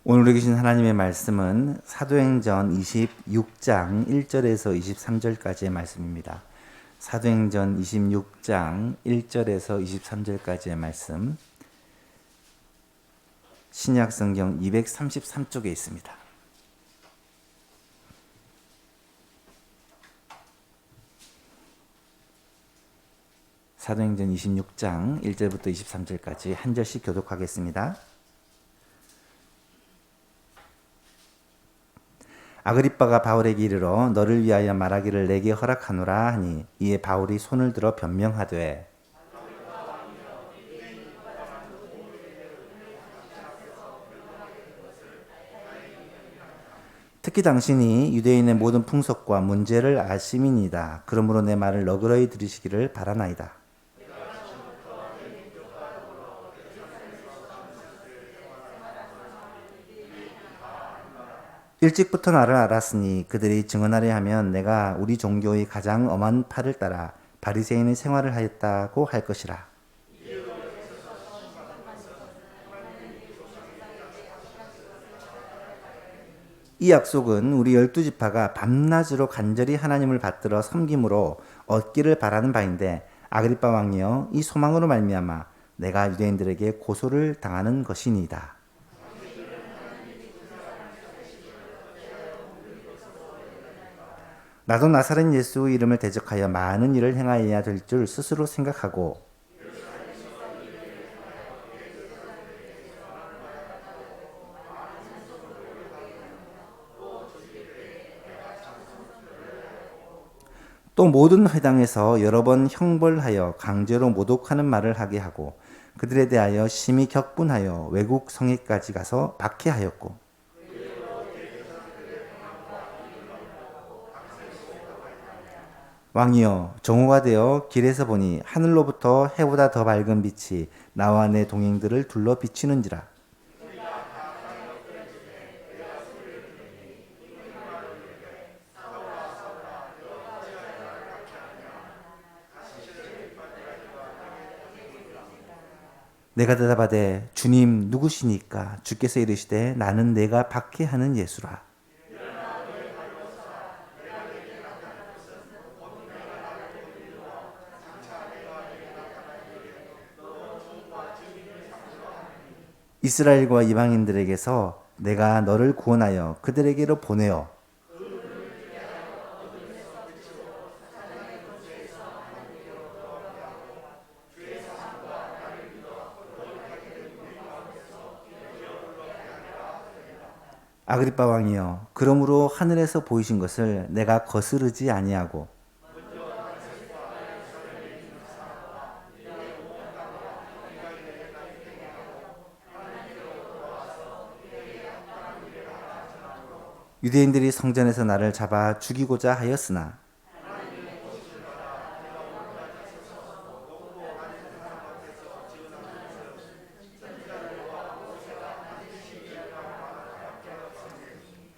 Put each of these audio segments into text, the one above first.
오늘 계신 하나님의 말씀은 사도행전 26장 1절에서 23절까지의 말씀입니다. 사도행전 26장 1절에서 23절까지의 말씀, 신약성경 233쪽에 있습니다. 사도행전 26장 1절부터 23절까지 한 절씩 교독하겠습니다. 아그리빠가 바울에게 이르러 너를 위하여 말하기를 내게 허락하노라 하니, 이에 바울이 손을 들어 변명하되 특히 당신이 유대인의 모든 풍속과 문제를 아심이니이다. 그러므로 내 말을 너그러이 들으시기를 바라나이다. 일찍부터 나를 알았으니 그들이 증언하려 하면 내가 우리 종교의 가장 엄한 팔을 따라 바리새인의 생활을 하였다고 할 것이라. 이 약속은 우리 12지파가 밤낮으로 간절히 하나님을 받들어 섬김으로 얻기를 바라는 바인데, 아그리빠 왕이여, 이 소망으로 말미암아 내가 유대인들에게 고소를 당하는 것이니이다. 나도 나사렛 예수 이름을 대적하여 많은 일을 행하여야 될 줄 스스로 생각하고, 또 모든 회당에서 여러 번 형벌하여 강제로 모독하는 말을 하게 하고, 그들에 대하여 심히 격분하여 외국 성에까지 가서 박해하였고, 왕이여, 정오가 되어 길에서 보니 하늘로부터 해보다 더 밝은 빛이 나와 내 동행들을 둘러 비치는지라. 내가 대답하되 주님 누구시니까? 주께서 이르시되 나는 내가 박해하는 예수라. 이스라엘과 이방인들에게서 내가 너를 구원하여 그들에게로 보내어 아그리빠 왕이여, 그러므로 하늘에서 보이신 것을 내가 거스르지 아니하고 유대인들이 성전에서 나를 잡아 죽이고자 하였으나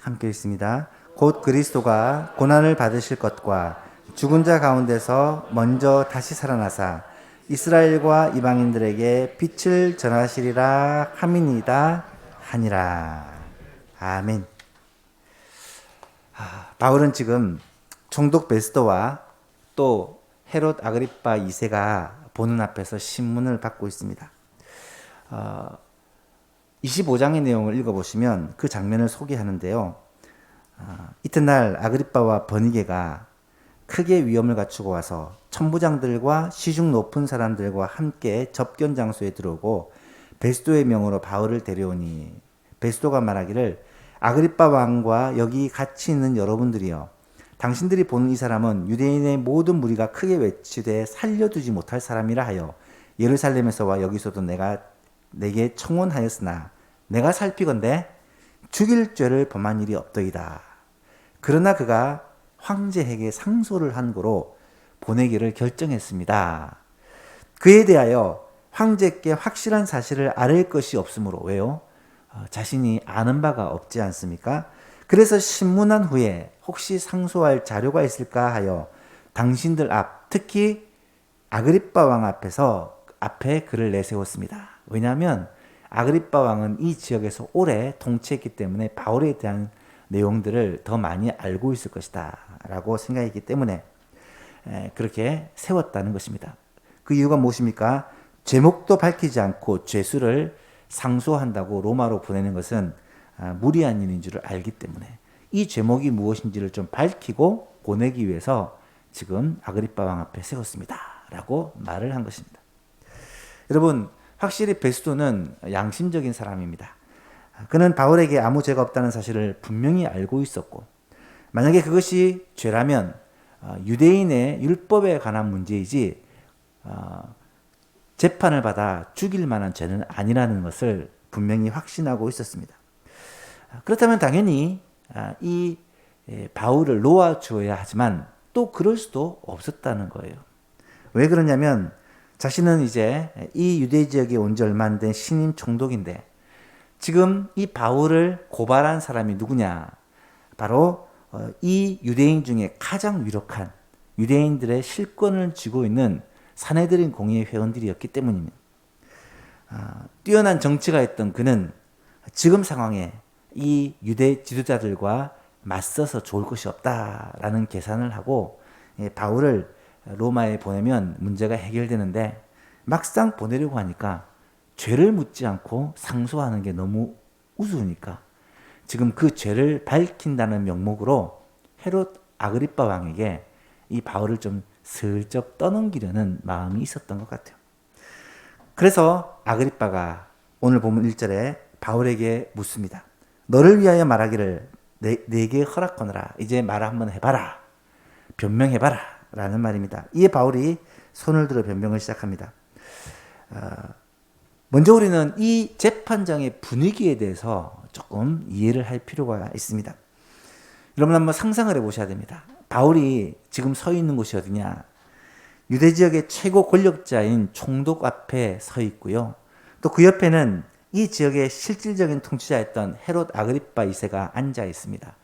함께 있습니다. 곧 그리스도가 고난을 받으실 것과 죽은 자 가운데서 먼저 다시 살아나사 이스라엘과 이방인들에게 빛을 전하시리라 함이니이다 하니라. 아멘. 바울은 지금 총독 베스도와 또 헤롯 아그리빠 2세가 보는 앞에서 신문을 받고 있습니다. 25장의 내용을 읽어보시면 그 장면을 소개하는데요. 이튿날 아그리빠와 버니게가 크게 위험을 갖추고 와서 천부장들과 시중 높은 사람들과 함께 접견 장소에 들어오고 베스도의 명으로 바울을 데려오니, 베스도가 말하기를 아그리빠 왕과 여기 같이 있는 여러분들이여, 당신들이 보는 이 사람은 유대인의 모든 무리가 크게 외치되 살려두지 못할 사람이라 하여 예루살렘에서와 여기서도 내게 청원하였으나 내가 살피건대 죽일 죄를 범한 일이 없더이다. 그러나 그가 황제에게 상소를 한 거로 보내기를 결정했습니다. 그에 대하여 황제께 확실한 사실을 아뢰을 것이 없으므로, 왜요? 자신이 아는 바가 없지 않습니까? 그래서 신문한 후에 혹시 상소할 자료가 있을까 하여 당신들 앞, 특히 아그리빠 왕 앞에 글을 내세웠습니다. 왜냐하면 아그리빠 왕은 이 지역에서 오래 통치했기 때문에 바울에 대한 내용들을 더 많이 알고 있을 것이다 라고 생각했기 때문에 그렇게 세웠다는 것입니다. 그 이유가 무엇입니까? 죄목도 밝히지 않고 죄수를 상소한다고 로마로 보내는 것은 무리한 일인 줄을 알기 때문에 이 죄목이 무엇인지를 좀 밝히고 보내기 위해서 지금 아그리빠 왕 앞에 세웠습니다 라고 말을 한 것입니다. 여러분, 확실히 베스도는 양심적인 사람입니다. 그는 바울에게 아무 죄가 없다는 사실을 분명히 알고 있었고, 만약에 그것이 죄라면 유대인의 율법에 관한 문제이지 재판을 받아 죽일 만한 죄는 아니라는 것을 분명히 확신하고 있었습니다. 그렇다면 당연히 이 바울을 놓아주어야 하지만 또 그럴 수도 없었다는 거예요. 왜 그러냐면 자신은 이제 이 유대 지역에 온 지 얼마 안 된 신임 총독인데 지금 이 바울을 고발한 사람이 누구냐? 바로 이 유대인 중에 가장 유력한 유대인들의 실권을 쥐고 있는 사내들인 공의회 회원들이었기 때문입니다. 뛰어난 정치가 있던 그는 지금 상황에 이 유대 지도자들과 맞서서 좋을 것이 없다라는 계산을 하고 바울을 로마에 보내면 문제가 해결되는데 막상 보내려고 하니까 죄를 묻지 않고 상소하는 게 너무 우스우니까 지금 그 죄를 밝힌다는 명목으로 헤롯 아그리빠 왕에게 이 바울을 좀 슬쩍 떠넘기려는 마음이 있었던 것 같아요. 그래서 아그리빠가 오늘 본문 1절에 바울에게 묻습니다. 너를 위하여 말하기를 내게 허락하노라. 이제 말 한번 해봐라. 변명해봐라. 라는 말입니다. 이에 바울이 손을 들어 변명을 시작합니다. 먼저 우리는 이 재판장의 분위기에 대해서 조금 이해를 할 필요가 있습니다. 여러분 한번 상상을 해보셔야 됩니다. 바울이 지금 서 있는 곳이 어디냐? 유대 지역의 최고 권력자인 총독 앞에 서 있고요. 또 그 옆에는 이 지역의 실질적인 통치자였던 헤롯 아그리빠 2세가 앉아 있습니다.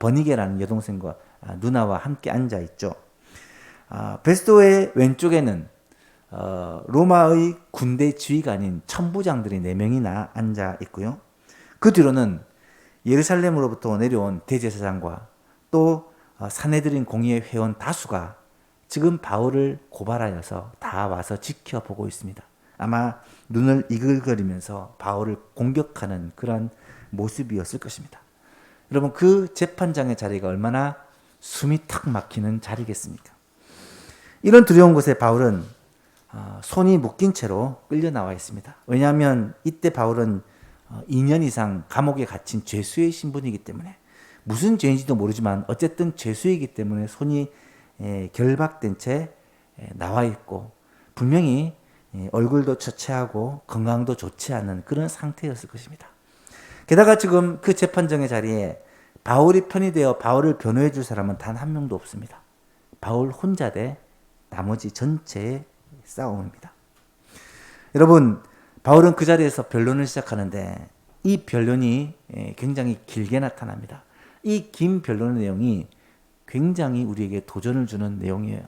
버니게라는 여동생과 누나와 함께 앉아 있죠. 베스도의 왼쪽에는 로마의 군대 지휘관인 천부장들이 4명이나 앉아 있고요. 그 뒤로는 예루살렘으로부터 내려온 대제사장과 또 사내들인 공의회 회원 다수가 지금 바울을 고발하여서 다 와서 지켜보고 있습니다. 아마 눈을 이글거리면서 바울을 공격하는 그런 모습이었을 것입니다. 여러분, 그 재판장의 자리가 얼마나 숨이 탁 막히는 자리겠습니까? 이런 두려운 곳에 바울은 손이 묶인 채로 끌려 나와 있습니다. 왜냐하면 이때 바울은 2년 이상 감옥에 갇힌 죄수의 신분이기 때문에 무슨 죄인지도 모르지만 어쨌든 죄수이기 때문에 손이 결박된 채 나와 있고 분명히 얼굴도 처체하고 건강도 좋지 않은 그런 상태였을 것입니다. 게다가 지금 그 재판정의 자리에 바울이 편이 되어 바울을 변호해 줄 사람은 단 한 명도 없습니다. 바울 혼자 대 나머지 전체의 싸움입니다. 여러분, 바울은 그 자리에서 변론을 시작하는데 이 변론이 굉장히 길게 나타납니다. 이 긴 변론의 내용이 굉장히 우리에게 도전을 주는 내용이에요.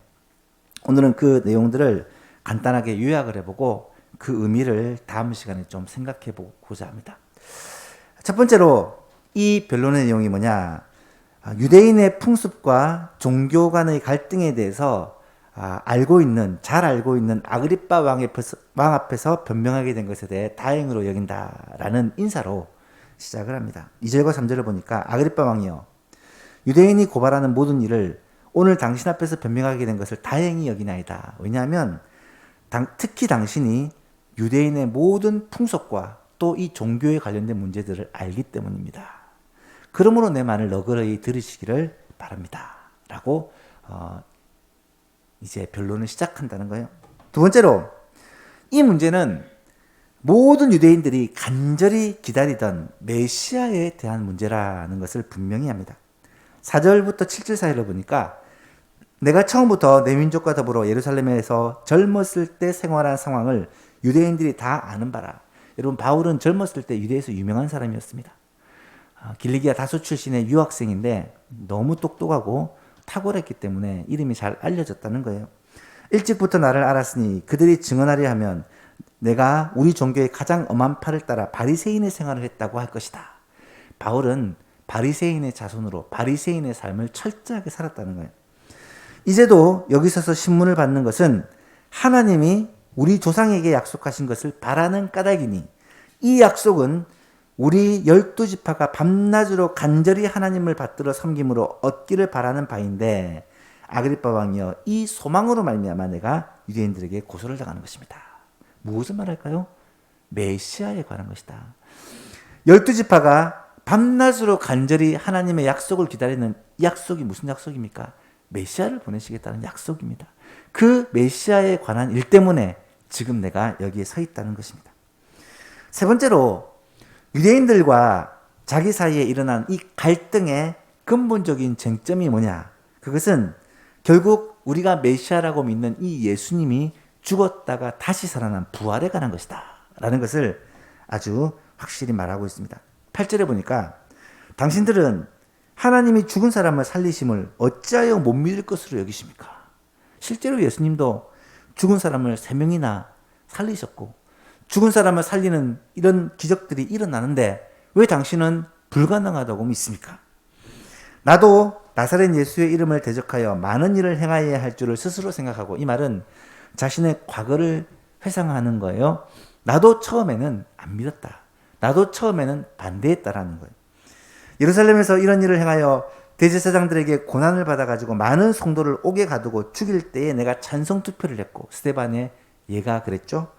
오늘은 그 내용들을 간단하게 요약을 해보고 그 의미를 다음 시간에 좀 생각해 보고자 합니다. 첫 번째로 이 변론의 내용이 뭐냐? 유대인의 풍습과 종교 간의 갈등에 대해서 잘 알고 있는 아그리빠 왕 앞에서 변명하게 된 것에 대해 다행으로 여긴다라는 인사로 시작을 합니다. 2절과 3절을 보니까 아그리빠 왕이여, 유대인이 고발하는 모든 일을 오늘 당신 앞에서 변명하게 된 것을 다행히 여기나이다. 왜냐하면 특히 당신이 유대인의 모든 풍속과 또 이 종교에 관련된 문제들을 알기 때문입니다. 그러므로 내 말을 너그러이 들으시기를 바랍니다. 라고 이제 변론을 시작한다는 거예요. 두 번째로, 이 문제는 모든 유대인들이 간절히 기다리던 메시아에 대한 문제라는 것을 분명히 합니다. 4절부터 7절 사이를 보니까 내가 처음부터 내 민족과 더불어 예루살렘에서 젊었을 때 생활한 상황을 유대인들이 다 아는 바라. 여러분, 바울은 젊었을 때 유대에서 유명한 사람이었습니다. 길리기아 다소 출신의 유학생인데 너무 똑똑하고 탁월했기 때문에 이름이 잘 알려졌다는 거예요. 일찍부터 나를 알았으니 그들이 증언하려 하면 내가 우리 종교의 가장 엄한 팔을 따라 바리새인의 생활을 했다고 할 것이다. 바울은 바리새인의 자손으로 바리새인의 삶을 철저하게 살았다는 거예요. 이제도 여기 서서 신문을 받는 것은 하나님이 우리 조상에게 약속하신 것을 바라는 까닭이니 이 약속은 우리 12지파가 밤낮으로 간절히 하나님을 받들어 섬김으로 얻기를 바라는 바인데 아그리빠 왕이여 이 소망으로 말미암아 내가 유대인들에게 고소를 당하는 것입니다. 무엇을 말할까요? 메시아에 관한 것이다. 12지파가 밤낮으로 간절히 하나님의 약속을 기다리는 약속이 무슨 약속입니까? 메시아를 보내시겠다는 약속입니다. 그 메시아에 관한 일 때문에 지금 내가 여기에 서 있다는 것입니다. 세 번째로 유대인들과 자기 사이에 일어난 이 갈등의 근본적인 쟁점이 뭐냐? 그것은 결국 우리가 메시아라고 믿는 이 예수님이 죽었다가 다시 살아난 부활에 관한 것이다 라는 것을 아주 확실히 말하고 있습니다. 8절에 보니까 당신들은 하나님이 죽은 사람을 살리심을 어찌하여 못 믿을 것으로 여기십니까? 실제로 예수님도 죽은 사람을 3명이나 살리셨고 죽은 사람을 살리는 이런 기적들이 일어나는데 왜 당신은 불가능하다고 믿습니까? 나도 나사렛 예수의 이름을 대적하여 많은 일을 행하여야 할 줄을 스스로 생각하고, 이 말은 자신의 과거를 회상하는 거예요. 나도 처음에는 안 믿었다. 나도 처음에는 반대했다라는 거예요. 예루살렘에서 이런 일을 행하여 대제사장들에게 고난을 받아가지고 많은 성도를 옥에 가두고 죽일 때에 내가 찬성 투표를 했고, 스데반의 얘가 그랬죠.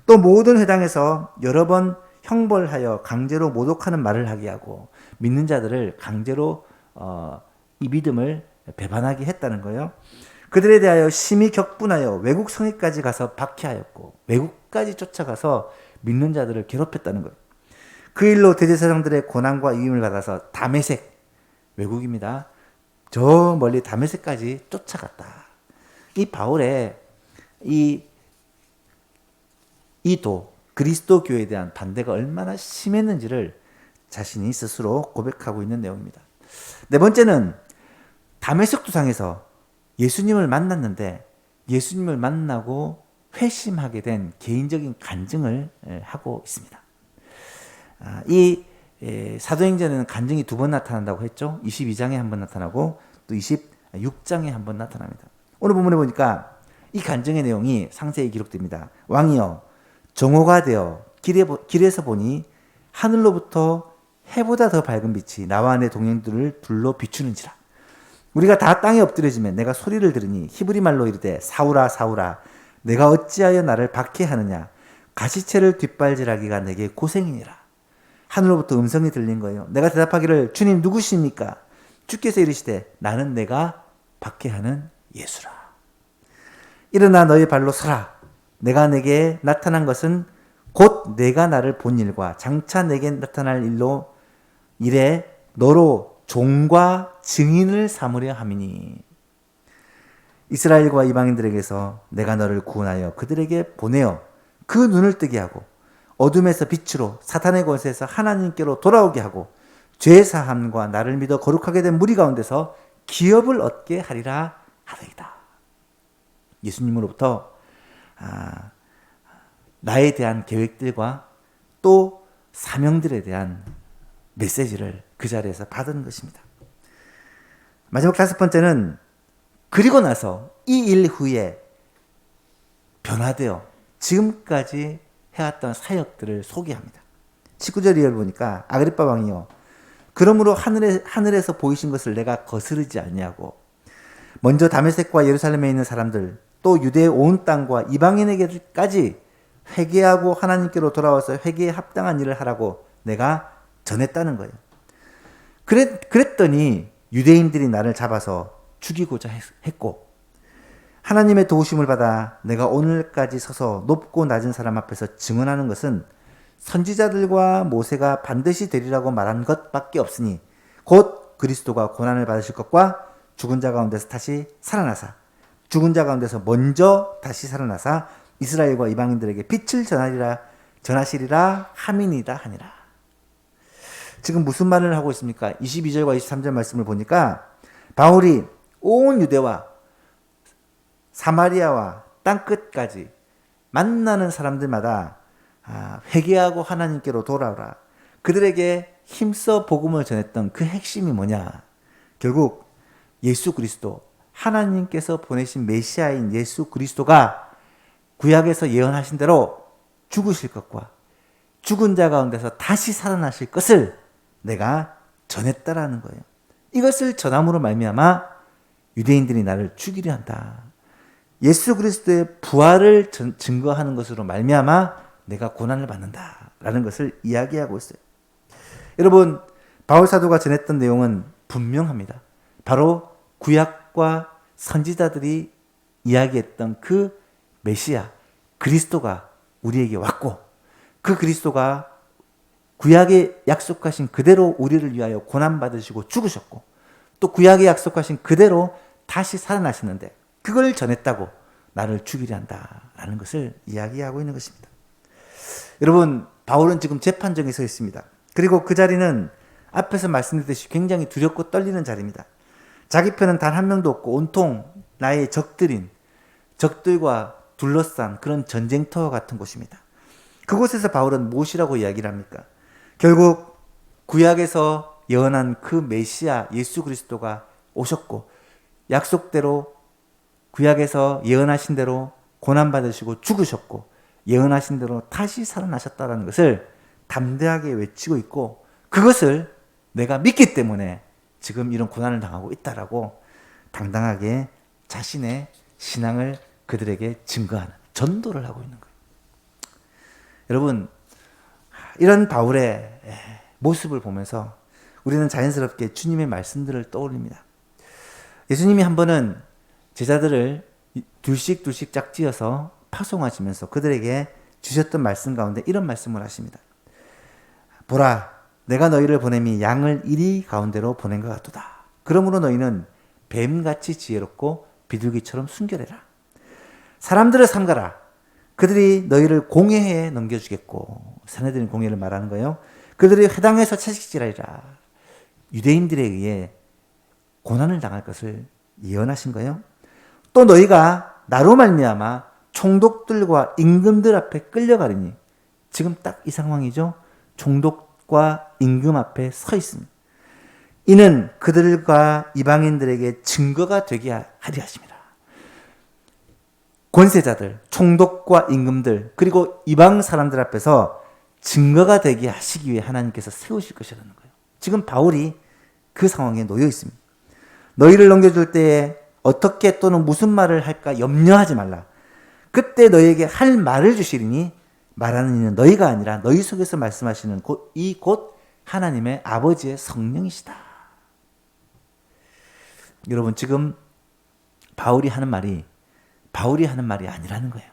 또 모든 회당에서 여러 번 형벌하여 강제로 모독하는 말을 하게 하고 믿는 자들을 강제로 이 믿음을 배반하게 했다는 거예요. 그들에 대하여 심히 격분하여 외국 성에까지 가서 박해하였고 외국까지 쫓아가서 믿는 자들을 괴롭혔다는 거예요. 그 일로 대제사장들의 고난과 위임을 받아서 다메섹, 외국입니다. 저 멀리 다메섹까지 쫓아갔다. 이 바울의 이도 그리스도 교회에 대한 반대가 얼마나 심했는지를 자신이 스스로 고백하고 있는 내용입니다. 네 번째는 다메섹 도상에서 예수님을 만났는데 예수님을 만나고 회심하게 된 개인적인 간증을 하고 있습니다. 이 사도행전에는 간증이 2번 나타난다고 했죠. 22장에 한 번 나타나고 또 26장에 한 번 나타납니다. 오늘 본문에 보니까 이 간증의 내용이 상세히 기록됩니다. 왕이여 정오가 되어 길에서 보니 하늘로부터 해보다 더 밝은 빛이 나와 내 동행들을 둘러 비추는지라. 우리가 다 땅에 엎드려지면 내가 소리를 들으니 히브리 말로 이르되 사울아 사울아 내가 어찌하여 나를 박해하느냐. 가시체를 뒷발질하기가 내게 고생이니라. 하늘로부터 음성이 들린 거예요. 내가 대답하기를 주님 누구십니까? 주께서 이르시되 나는 내가 박해하는 예수라. 일어나 너의 발로 서라. 내가 내게 나타난 것은 곧 내가 나를 본 일과 장차 내게 나타날 일에 너로 종과 증인을 삼으려 함이니. 이스라엘과 이방인들에게서 내가 너를 구원하여 그들에게 보내어 그 눈을 뜨게 하고 어둠에서 빛으로 사탄의 권세에서 하나님께로 돌아오게 하고 죄 사함과 나를 믿어 거룩하게 된 무리 가운데서 기업을 얻게 하리라 하더이다. 예수님으로부터 나에 대한 계획들과 또 사명들에 대한 메시지를 그 자리에서 받은 것입니다. 마지막 5번째는 그리고 나서 이 일 후에 변화되어 지금까지 해왔던 사역들을 소개합니다. 19절 이하를 보니까 아그리빠 왕이요 그러므로 하늘에서 보이신 것을 내가 거스르지 아니하고 먼저 다메섹과 예루살렘에 있는 사람들 또 유대의 온 땅과 이방인에게까지 회개하고 하나님께로 돌아와서 회개에 합당한 일을 하라고 내가 전했다는 거예요. 그랬더니 유대인들이 나를 잡아서 죽이고자 했고 하나님의 도우심을 받아 내가 오늘까지 서서 높고 낮은 사람 앞에서 증언하는 것은 선지자들과 모세가 반드시 되리라고 말한 것밖에 없으니 곧 그리스도가 고난을 받으실 것과 죽은 자 가운데서 다시 살아나사 죽은 자 가운데서 먼저 다시 살아나사 이스라엘과 이방인들에게 빛을 전하시리라 함이니이다 하니라. 지금 무슨 말을 하고 있습니까? 22절과 23절 말씀을 보니까 바울이 온 유대와 사마리아와 땅끝까지 만나는 사람들마다 회개하고 하나님께로 돌아오라. 그들에게 힘써 복음을 전했던 그 핵심이 뭐냐? 결국 예수 그리스도, 하나님께서 보내신 메시아인 예수 그리스도가 구약에서 예언하신 대로 죽으실 것과 죽은 자 가운데서 다시 살아나실 것을 내가 전했다라는 거예요. 이것을 전함으로 말미암아 유대인들이 나를 죽이려 한다. 예수 그리스도의 부활을 증거하는 것으로 말미암아 내가 고난을 받는다라는 것을 이야기하고 있어요. 여러분, 바울 사도가 전했던 내용은 분명합니다. 바로 구약과 선지자들이 이야기했던 그 메시아 그리스도가 우리에게 왔고, 그 그리스도가 구약에 약속하신 그대로 우리를 위하여 고난받으시고 죽으셨고, 또 구약에 약속하신 그대로 다시 살아나시는데 그걸 전했다고 나를 죽이려 한다라는 것을 이야기하고 있는 것입니다. 여러분, 바울은 지금 재판정에 서 있습니다. 그리고 그 자리는 앞에서 말씀드렸듯이 굉장히 두렵고 떨리는 자리입니다. 자기 편은 단 한 명도 없고 온통 나의 적들과 둘러싼 그런 전쟁터와 같은 곳입니다. 그곳에서 바울은 무엇이라고 이야기를 합니까? 결국 구약에서 예언한 그 메시아 예수 그리스도가 오셨고, 약속대로 구약에서 예언하신 대로 고난받으시고 죽으셨고, 예언하신 대로 다시 살아나셨다는 것을 담대하게 외치고 있고, 그것을 내가 믿기 때문에 지금 이런 고난을 당하고 있다라고 당당하게 자신의 신앙을 그들에게 증거하는, 전도를 하고 있는 거예요. 여러분, 이런 바울의 모습을 보면서 우리는 자연스럽게 주님의 말씀들을 떠올립니다. 예수님이 한 번은 제자들을 둘씩 짝지어서 파송하시면서 그들에게 주셨던 말씀 가운데 이런 말씀을 하십니다. 보라, 내가 너희를 보냄이 양을 이리 가운데로 보낸 것 같도다. 그러므로 너희는 뱀같이 지혜롭고 비둘기처럼 순결해라. 사람들을 삼가라. 그들이 너희를 공회에 넘겨주겠고, 사내들인 공회를 말하는 거예요. 그들이 회당에서 채식질하리라. 유대인들에 의해 고난을 당할 것을 예언하신 거예요. 또 너희가 나로 말미암아 총독들과 임금들 앞에 끌려가리니, 지금 딱 이 상황이죠. 총독과 임금 앞에 서 있습니다. 이는 그들과 이방인들에게 증거가 되게 하리 하심이라. 권세자들, 총독과 임금들, 그리고 이방 사람들 앞에서 증거가 되게 하시기 위해 하나님께서 세우실 것이라는 거예요. 지금 바울이 그 상황에 놓여 있습니다. 너희를 넘겨줄 때에 어떻게 또는 무슨 말을 할까 염려하지 말라. 그때 너희에게 할 말을 주시리니 말하는 이는 너희가 아니라 너희 속에서 말씀하시는 곧 하나님의 아버지의 성령이시다. 여러분, 지금 바울이 하는 말이 아니라는 거예요.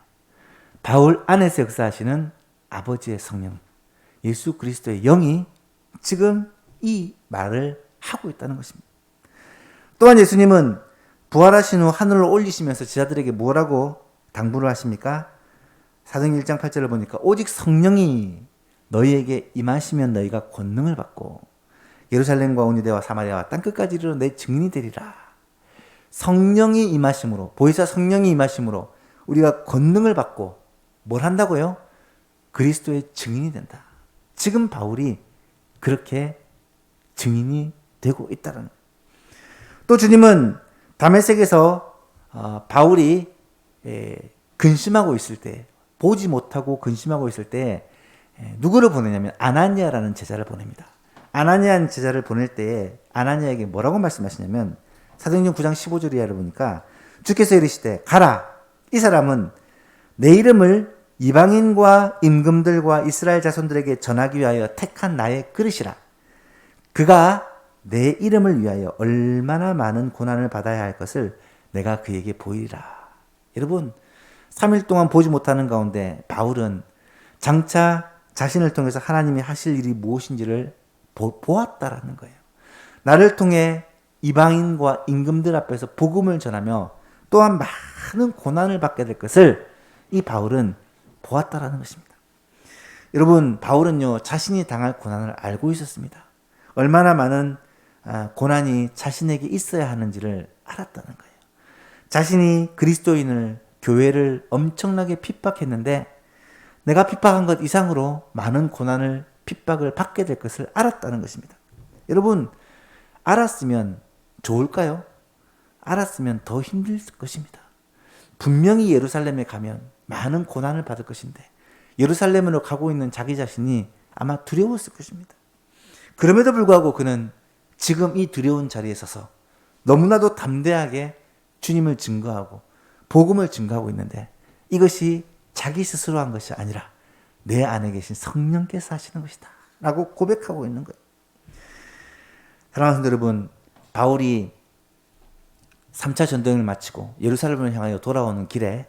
바울 안에서 역사하시는 아버지의 성령, 예수 그리스도의 영이 지금 이 말을 하고 있다는 것입니다. 또한 예수님은 부활하신 후 하늘로 올리시면서 제자들에게 뭐라고 당부를 하십니까? 사도행전 1장 8절을 보니까 오직 성령이 너희에게 임하시면 너희가 권능을 받고 예루살렘과 온 유대와 사마리아와 땅끝까지 이르러 내 증인이 되리라. 성령이 임하심으로, 보혜사 성령이 임하심으로 우리가 권능을 받고 뭘 한다고요? 그리스도의 증인이 된다. 지금 바울이 그렇게 증인이 되고 있다는 거예요. 또 주님은 다메섹에서 바울이 근심하고 있을 때, 보지 못하고 근심하고 있을 때 누구를 보내냐면 아나니아라는 제자를 보냅니다. 아나니아라는 제자를 보낼 때에 아나니아에게 뭐라고 말씀하시냐면 사도행전 9장 15절 이하를 보니까 주께서 이르시되 가라. 이 사람은 내 이름을 이방인과 임금들과 이스라엘 자손들에게 전하기 위하여 택한 나의 그릇이라. 그가 내 이름을 위하여 얼마나 많은 고난을 받아야 할 것을 내가 그에게 보이리라. 여러분, 3일 동안 보지 못하는 가운데 바울은 장차 자신을 통해서 하나님이 하실 일이 무엇인지를 보았다라는 거예요. 나를 통해 이방인과 임금들 앞에서 복음을 전하며 또한 많은 고난을 받게 될 것을 이 바울은 보았다라는 것입니다. 여러분, 바울은요, 자신이 당할 고난을 알고 있었습니다. 얼마나 많은 고난이 자신에게 있어야 하는지를 알았다는 거예요. 자신이 그리스도인을 교회를 엄청나게 핍박했는데 내가 핍박한 것 이상으로 많은 고난을 핍박을 받게 될 것을 알았다는 것입니다. 여러분, 알았으면 좋을까요? 알았으면 더 힘들 것입니다. 분명히 예루살렘에 가면 많은 고난을 받을 것인데 예루살렘으로 가고 있는 자기 자신이 아마 두려웠을 것입니다. 그럼에도 불구하고 그는 지금 이 두려운 자리에 서서 너무나도 담대하게 주님을 증거하고 복음을 증거하고 있는데 이것이 자기 스스로 한 것이 아니라 내 안에 계신 성령께서 하시는 것이다 라고 고백하고 있는 거예요. 사랑하는 성도 여러분, 바울이 3차 전쟁을 마치고 예루살렘을 향하여 돌아오는 길에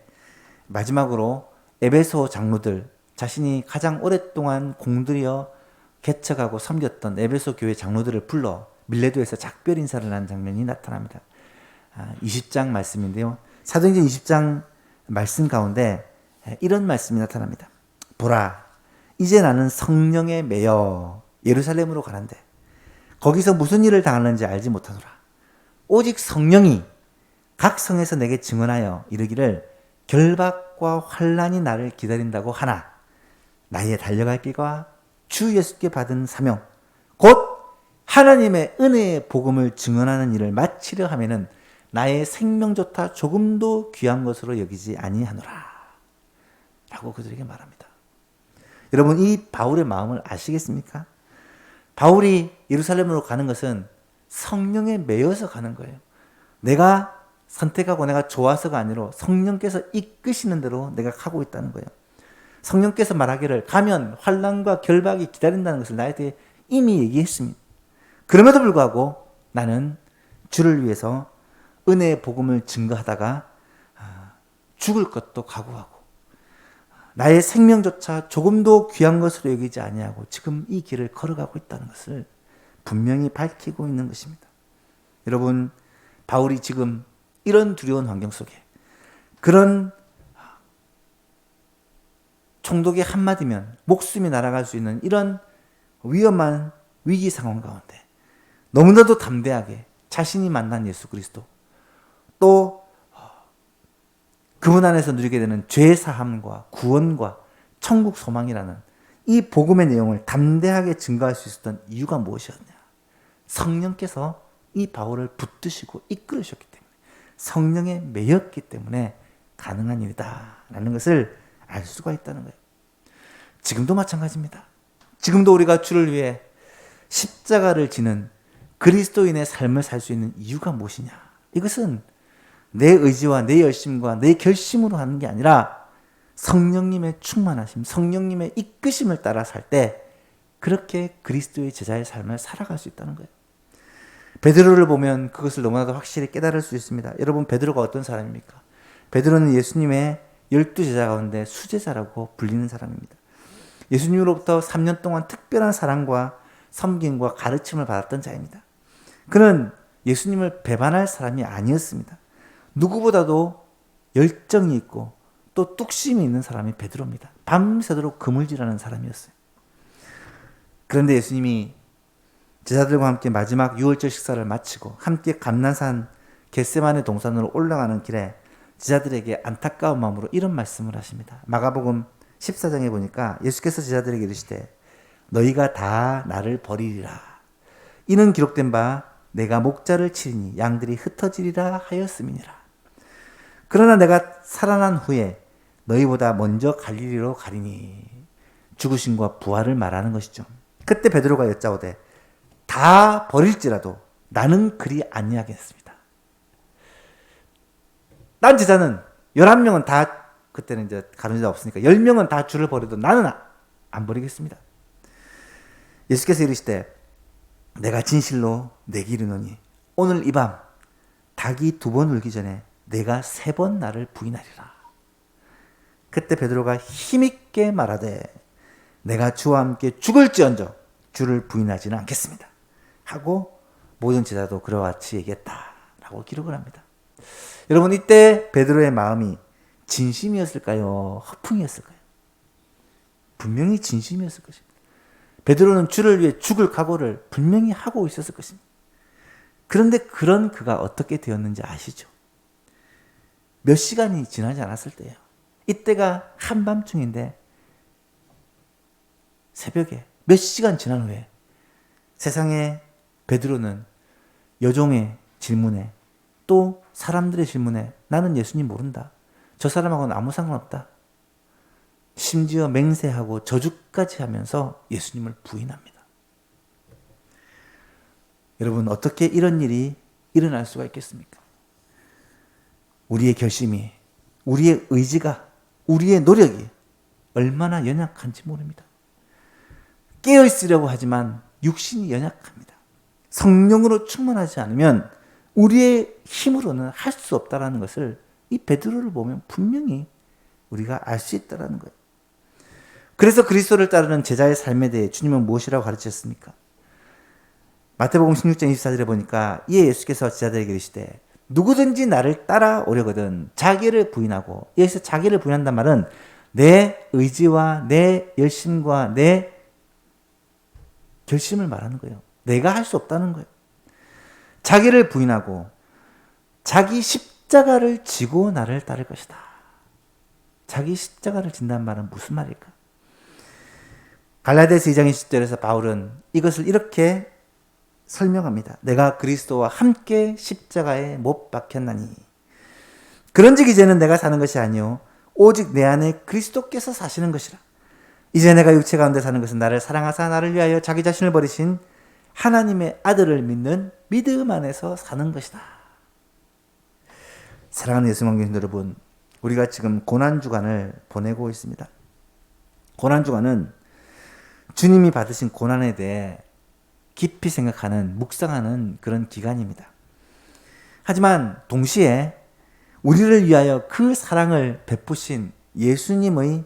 마지막으로 에베소 장로들, 자신이 가장 오랫동안 공들여 개척하고 섬겼던 에베소 교회 장로들을 불러 밀레도에서 작별 인사를 하는 장면이 나타납니다. 20장 말씀인데요. 사도행전 20장 말씀 가운데 이런 말씀이 나타납니다. 보라, 이제 나는 성령에 매여 예루살렘으로 가는데 거기서 무슨 일을 당하는지 알지 못하노라. 오직 성령이 각 성에서 내게 증언하여 이르기를 결박과 환난이 나를 기다린다고 하나 나의 달려갈 길과 주 예수께 받은 사명 곧 하나님의 은혜의 복음을 증언하는 일을 마치려 하면은 나의 생명조차 조금도 귀한 것으로 여기지 아니하노라 라고 그들에게 말합니다. 여러분, 이 바울의 마음을 아시겠습니까? 바울이 예루살렘으로 가는 것은 성령에 매여서 가는 거예요. 내가 선택하고 내가 좋아서가 아니라 성령께서 이끄시는 대로 내가 가고 있다는 거예요. 성령께서 말하기를 가면 환난과 결박이 기다린다는 것을 나한테 이미 얘기했습니다. 그럼에도 불구하고 나는 주를 위해서 은혜의 복음을 증거하다가 죽을 것도 각오하고 나의 생명조차 조금도 귀한 것으로 여기지 아니하고 지금 이 길을 걸어가고 있다는 것을 분명히 밝히고 있는 것입니다. 여러분, 바울이 지금 이런 두려운 환경 속에 그런 총독의 한마디면 목숨이 날아갈 수 있는 이런 위험한 위기 상황 가운데 너무나도 담대하게 자신이 만난 예수 그리스도 또 그분 안에서 누리게 되는 죄 사함과 구원과 천국 소망이라는 이 복음의 내용을 담대하게 증거할 수 있었던 이유가 무엇이었냐? 성령께서 이 바울을 붙드시고 이끌으셨기 때문에 성령에 매였기 때문에 가능한 일이다라는 것을 알 수가 있다는 거예요. 지금도 마찬가지입니다. 지금도 우리가 주를 위해 십자가를 지는 그리스도인의 삶을 살 수 있는 이유가 무엇이냐? 이것은 내 의지와 내 열심과 내 결심으로 하는 게 아니라 성령님의 충만하심, 성령님의 이끄심을 따라 살 때 그렇게 그리스도의 제자의 삶을 살아갈 수 있다는 거예요. 베드로를 보면 그것을 너무나도 확실히 깨달을 수 있습니다. 여러분, 베드로가 어떤 사람입니까? 베드로는 예수님의 12제자 가운데 수제자라고 불리는 사람입니다. 예수님으로부터 3년 동안 특별한 사랑과 섬김과 가르침을 받았던 자입니다. 그는 예수님을 배반할 사람이 아니었습니다. 누구보다도 열정이 있고 또 뚝심이 있는 사람이 베드로입니다. 밤새도록 그물질하는 사람이었어요. 그런데 예수님이 제자들과 함께 마지막 유월절 식사를 마치고 함께 감난산 겟세마네 동산으로 올라가는 길에 제자들에게 안타까운 마음으로 이런 말씀을 하십니다. 마가복음 14장에 보니까 예수께서 제자들에게 이르시되 너희가 다 나를 버리리라. 이는 기록된 바 내가 목자를 치리니 양들이 흩어지리라 하였음이니라. 그러나 내가 살아난 후에 너희보다 먼저 갈릴리로 가리니. 죽으심과 부활을 말하는 것이죠. 그때 베드로가 여짜오되 다 버릴지라도 나는 그리 아니하겠습니다. 딴 제자는 11명은 다, 그때는 이제 가룟 유다 없으니까 10명은 다 주를 버려도 나는 안 버리겠습니다. 예수께서 이르시되 내가 진실로 내게 이르노니 오늘 이 밤 닭이 2번 울기 전에 내가 3번 나를 부인하리라. 그때 베드로가 힘있게 말하되 내가 주와 함께 죽을지언정 주를 부인하지는 않겠습니다 하고 모든 제자도 그와 같이 얘기했다라고 기록을 합니다. 여러분, 이때 베드로의 마음이 진심이었을까요? 허풍이었을까요? 분명히 진심이었을 것입니다. 베드로는 주를 위해 죽을 각오를 분명히 하고 있었을 것입니다. 그런데 그런 그가 어떻게 되었는지 아시죠? 몇 시간이 지나지 않았을 때예요. 이때가 한밤중인데 새벽에 몇 시간 지난 후에 세상에 베드로는 여종의 질문에 또 사람들의 질문에 나는 예수님 모른다. 저 사람하고는 아무 상관없다. 심지어 맹세하고 저주까지 하면서 예수님을 부인합니다. 여러분, 어떻게 이런 일이 일어날 수가 있겠습니까? 우리의 결심이, 우리의 의지가, 우리의 노력이 얼마나 연약한지 모릅니다. 깨어있으려고 하지만 육신이 연약합니다. 성령으로 충만하지 않으면 우리의 힘으로는 할 수 없다는 것을 이 베드로를 보면 분명히 우리가 알 수 있다는 거예요. 그래서 그리스도를 따르는 제자의 삶에 대해 주님은 무엇이라고 가르치셨습니까? 마태복음 16장 24절에 보니까 이에 예수께서 제자들에게 이르시되 누구든지 나를 따라오려거든 자기를 부인하고, 여기서 자기를 부인한단 말은 내 의지와 내 열심과 내 결심을 말하는 거예요. 내가 할 수 없다는 거예요. 자기를 부인하고 자기 십자가를 지고 나를 따를 것이다. 자기 십자가를 진다는 말은 무슨 말일까? 갈라디아서 2장 20절에서 바울은 이것을 이렇게 설명합니다. 내가 그리스도와 함께 십자가에 못 박혔나니 그런즉 이제는 내가 사는 것이 아니요 오직 내 안에 그리스도께서 사시는 것이라. 이제 내가 육체 가운데 사는 것은 나를 사랑하사 나를 위하여 자기 자신을 버리신 하나님의 아들을 믿는 믿음 안에서 사는 것이다. 사랑하는 예수님의 여러분, 우리가 지금 고난주간을 보내고 있습니다. 고난주간은 주님이 받으신 고난에 대해 깊이 생각하는, 묵상하는 그런 기간입니다. 하지만 동시에 우리를 위하여 그 사랑을 베푸신 예수님의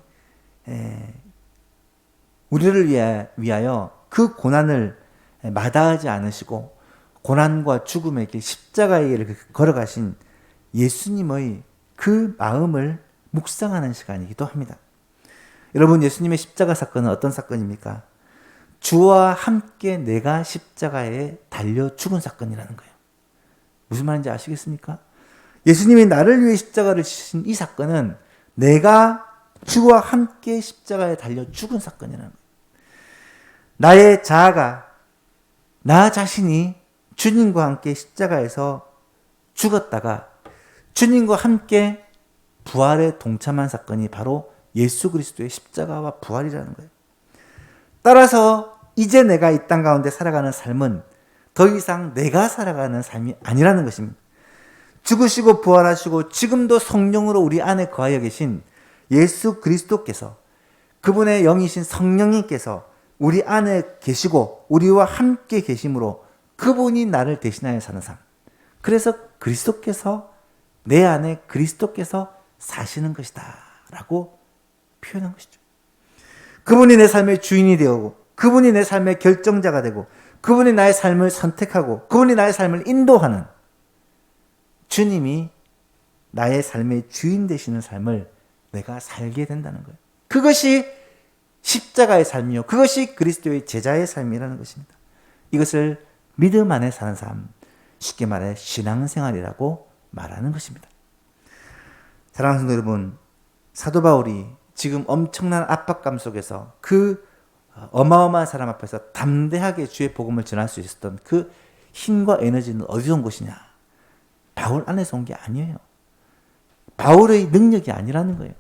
우리를 위하여 그 고난을 마다하지 않으시고 고난과 죽음의 길 십자가의 길을 걸어가신 예수님의 그 마음을 묵상하는 시간이기도 합니다. 여러분, 예수님의 십자가 사건은 어떤 사건입니까? 주와 함께 내가 십자가에 달려 죽은 사건이라는 거예요. 무슨 말인지 아시겠습니까? 예수님이 나를 위해 십자가를 지신 이 사건은 내가 주와 함께 십자가에 달려 죽은 사건이라는 거예요. 나의 자아가, 나 자신이 주님과 함께 십자가에서 죽었다가 주님과 함께 부활에 동참한 사건이 바로 예수 그리스도의 십자가와 부활이라는 거예요. 따라서 이제 내가 이 땅 가운데 살아가는 삶은 더 이상 내가 살아가는 삶이 아니라는 것입니다. 죽으시고 부활하시고 지금도 성령으로 우리 안에 거하여 계신 예수 그리스도께서, 그분의 영이신 성령님께서 우리 안에 계시고 우리와 함께 계심으로 그분이 나를 대신하여 사는 삶. 그래서 그리스도께서, 내 안에 그리스도께서 사시는 것이다 라고 표현한 것이죠. 그분이 내 삶의 주인이 되고, 그분이 내 삶의 결정자가 되고, 그분이 나의 삶을 선택하고, 그분이 나의 삶을 인도하는 주님이 나의 삶의 주인 되시는 삶을 내가 살게 된다는 거예요. 그것이 십자가의 삶이요, 그것이 그리스도의 제자의 삶이라는 것입니다. 이것을 믿음 안에 사는 삶, 쉽게 말해 신앙생활이라고 말하는 것입니다. 사랑하는 성도 여러분, 사도 바울이 지금 엄청난 압박감 속에서 그 어마어마한 사람 앞에서 담대하게 주의 복음을 전할 수 있었던 그 힘과 에너지는 어디서 온 것이냐? 바울 안에서 온 게 아니에요. 바울의 능력이 아니라는 거예요.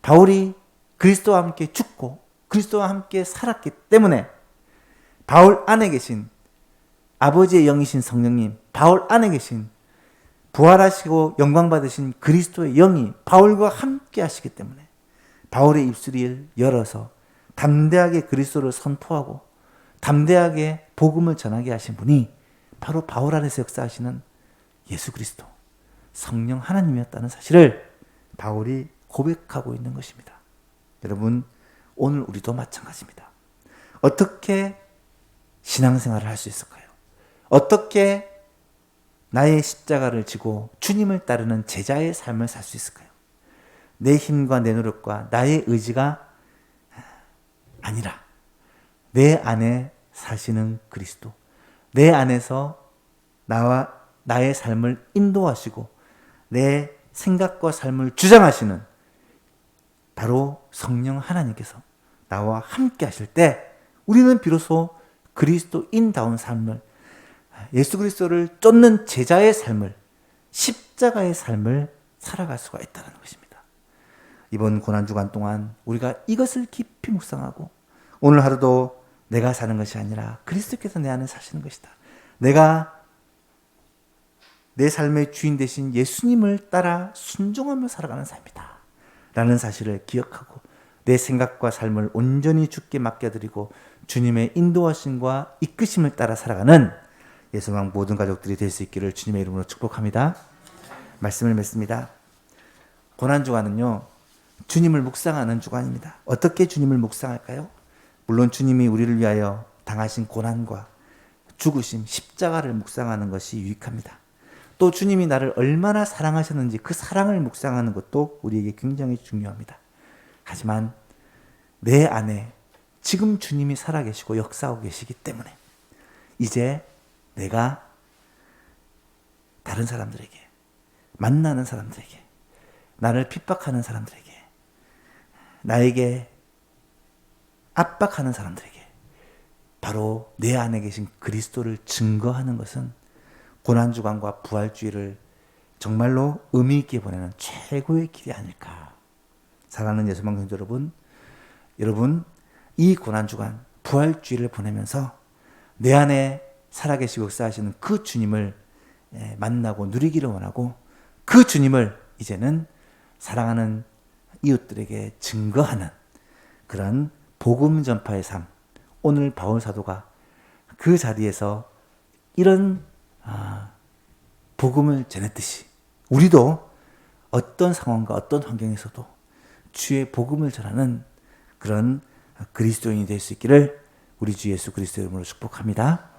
바울이 그리스도와 함께 죽고 그리스도와 함께 살았기 때문에 바울 안에 계신 아버지의 영이신 성령님, 바울 안에 계신 부활하시고 영광받으신 그리스도의 영이 바울과 함께 하시기 때문에 바울의 입술을 열어서 담대하게 그리스도를 선포하고 담대하게 복음을 전하게 하신 분이 바로 바울 안에서 역사하시는 예수 그리스도, 성령 하나님이었다는 사실을 바울이 고백하고 있는 것입니다. 여러분, 오늘 우리도 마찬가지입니다. 어떻게 신앙생활을 할 수 있을까요? 어떻게 나의 십자가를 지고 주님을 따르는 제자의 삶을 살 수 있을까요? 내 힘과 내 노력과 나의 의지가 아니라 내 안에 사시는 그리스도, 내 안에서 나와 나의 삶을 인도하시고 내 생각과 삶을 주장하시는 바로 성령 하나님께서 나와 함께 하실 때 우리는 비로소 그리스도인다운 삶을, 예수 그리스도를 쫓는 제자의 삶을, 십자가의 삶을 살아갈 수가 있다는 것입니다. 이번 고난주간 동안 우리가 이것을 깊이 묵상하고 오늘 하루도 내가 사는 것이 아니라 그리스도께서 내 안에 사시는 것이다. 내가 내 삶의 주인 되신 예수님을 따라 순종하며 살아가는 삶이다. 라는 사실을 기억하고 내 생각과 삶을 온전히 주께 맡겨드리고 주님의 인도하심과 이끄심을 따라 살아가는 예수왕 모든 가족들이 될 수 있기를 주님의 이름으로 축복합니다. 말씀을 맺습니다. 고난주간은요, 주님을 묵상하는 주간입니다. 어떻게 주님을 묵상할까요? 물론 주님이 우리를 위하여 당하신 고난과 죽으심, 십자가를 묵상하는 것이 유익합니다. 또 주님이 나를 얼마나 사랑하셨는지 그 사랑을 묵상하는 것도 우리에게 굉장히 중요합니다. 하지만 내 안에 지금 주님이 살아계시고 역사하고 계시기 때문에 이제 내가 다른 사람들에게, 만나는 사람들에게, 나를 핍박하는 사람들에게, 나에게 압박하는 사람들에게 바로 내 안에 계신 그리스도를 증거하는 것은 고난주간과 부활주의를 정말로 의미 있게 보내는 최고의 길이 아닐까. 사랑하는 예수만 교회 여러분 이 고난주간 부활주의를 보내면서 내 안에 살아계시고 역사하시는 그 주님을 만나고 누리기를 원하고 그 주님을 이제는 사랑하는 이웃들에게 증거하는 그런 복음 전파의 삶. 오늘 바울 사도가 그 자리에서 이런 복음을 전했듯이 우리도 어떤 상황과 어떤 환경에서도 주의 복음을 전하는 그런 그리스도인이 될 수 있기를 우리 주 예수 그리스도 이름으로 축복합니다.